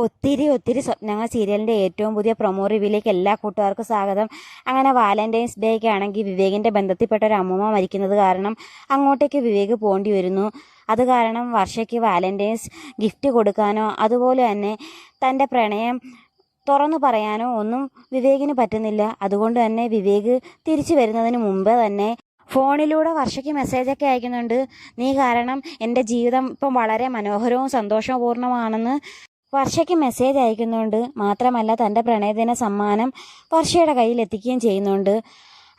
ഒത്തിരി സ്വപ്നങ്ങൾ സീരിയലിൻ്റെ ഏറ്റവും പുതിയ പ്രൊമോ റിവ്യൂയിലേക്ക് എല്ലാ കൂട്ടുകാർക്കും സ്വാഗതം. അങ്ങനെ വാലന്റൈൻസ് ഡേക്ക് ആണെങ്കിൽ വിവേകിൻ്റെ ബന്ധത്തിൽപ്പെട്ട ഒരു അമ്മൂമ്മ മരിക്കുന്നത് കാരണം അങ്ങോട്ടേക്ക് വിവേക് പോകേണ്ടി വരുന്നു. അത് കാരണം വർഷയ്ക്ക് വാലന്റൈൻസ് ഗിഫ്റ്റ് കൊടുക്കാനോ അതുപോലെ തന്നെ തൻ്റെ പ്രണയം തുറന്നു പറയാനോ ഒന്നും വിവേകിന് പറ്റുന്നില്ല. അതുകൊണ്ട് തന്നെ വിവേക് തിരിച്ചു വരുന്നതിന് മുമ്പ് തന്നെ ഫോണിലൂടെ വർഷയ്ക്ക് മെസ്സേജൊക്കെ അയക്കുന്നുണ്ട്. നീ കാരണം എൻ്റെ ജീവിതം ഇപ്പം വളരെ മനോഹരവും സന്തോഷപൂർണ്ണമാണെന്ന് വർഷയ്ക്ക് മെസ്സേജ് അയക്കുന്നുണ്ട്. മാത്രമല്ല തൻ്റെ പ്രണയദിന സമ്മാനം വർഷയുടെ കയ്യിൽ എത്തിക്കുകയും ചെയ്യുന്നുണ്ട്.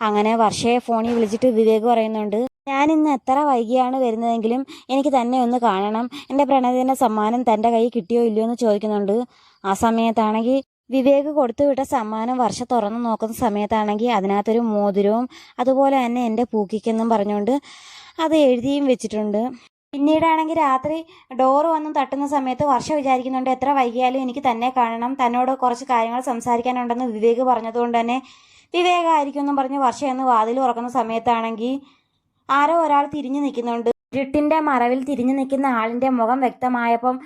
അങ്ങനെ വർഷയെ ഫോണിൽ വിളിച്ചിട്ട് വിവേക് പറയുന്നുണ്ട്, ഞാൻ ഇന്ന് എത്ര വൈകിയാണ് വരുന്നതെങ്കിലും എനിക്ക് തന്നെ ഒന്ന് കാണണം, എൻ്റെ പ്രണയദിന സമ്മാനം തൻ്റെ കയ്യിൽ കിട്ടിയോ ഇല്ലയോ എന്ന് ചോദിക്കുന്നുണ്ട്. ആ സമയത്താണെങ്കിൽ വിവേക് കൊടുത്തുവിട്ട സമ്മാനം വർഷ തുറന്നു നോക്കുന്ന സമയത്താണെങ്കിൽ അതിനകത്തൊരു മോതിരവും അതുപോലെ തന്നെ എൻ്റെ പൂക്കിക്കെന്നും പറഞ്ഞുകൊണ്ട് അത് എഴുതിയും വെച്ചിട്ടുണ്ട്. പിന്നീടാണെങ്കിൽ രാത്രി ഡോറ് വന്ന് തട്ടുന്ന സമയത്ത് വർഷ വിചാരിക്കുന്നുണ്ട്, എത്ര വൈകിയാലും എനിക്ക് തന്നെ കാണണം, തന്നോട് കുറച്ച് കാര്യങ്ങൾ സംസാരിക്കാനുണ്ടെന്ന് വിവേക് പറഞ്ഞതുകൊണ്ട് തന്നെ വിവേകായിരിക്കും എന്നും പറഞ്ഞ് വർഷ എന്ന് വാതിൽ തുറക്കുന്ന സമയത്താണെങ്കിൽ ആരോ ഒരാൾ തിരിഞ്ഞു നിൽക്കുന്നുണ്ട്. ഇരുട്ടിൻ്റെ മറവിൽ തിരിഞ്ഞു നിൽക്കുന്ന ആളിൻ്റെ മുഖം വ്യക്തമായപ്പം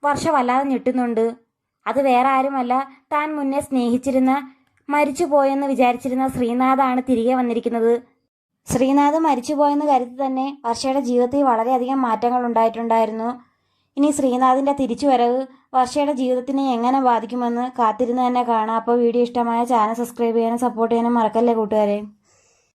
വർഷ വല്ലാതെ ഞെട്ടുന്നുണ്ട്. അത് വേറെ ആരുമല്ല, താൻ മുന്നേ സ്നേഹിച്ചിരുന്ന മരിച്ചു പോയെന്ന് വിചാരിച്ചിരുന്ന ശ്രീനാഥാണ് തിരികെ വന്നിരിക്കുന്നത്. ശ്രീനാഥ് മരിച്ചുപോയെന്ന് കരുതി തന്നെ വർഷയുടെ ജീവിതത്തിൽ വളരെയധികം മാറ്റങ്ങൾ ഉണ്ടായിട്ടുണ്ടായിരുന്നു. ഇനി ശ്രീനാഥിൻ്റെ തിരിച്ചുവരവ് വർഷയുടെ ജീവിതത്തിനെ എങ്ങനെ ബാധിക്കുമെന്ന് കാത്തിരുന്ന് തന്നെ കാണാം. അപ്പോൾ വീഡിയോ ഇഷ്ടമായ ചാനൽ സബ്സ്ക്രൈബ് ചെയ്യാനും സപ്പോർട്ട് ചെയ്യാനും മറക്കല്ലേ കൂട്ടുകാരെ.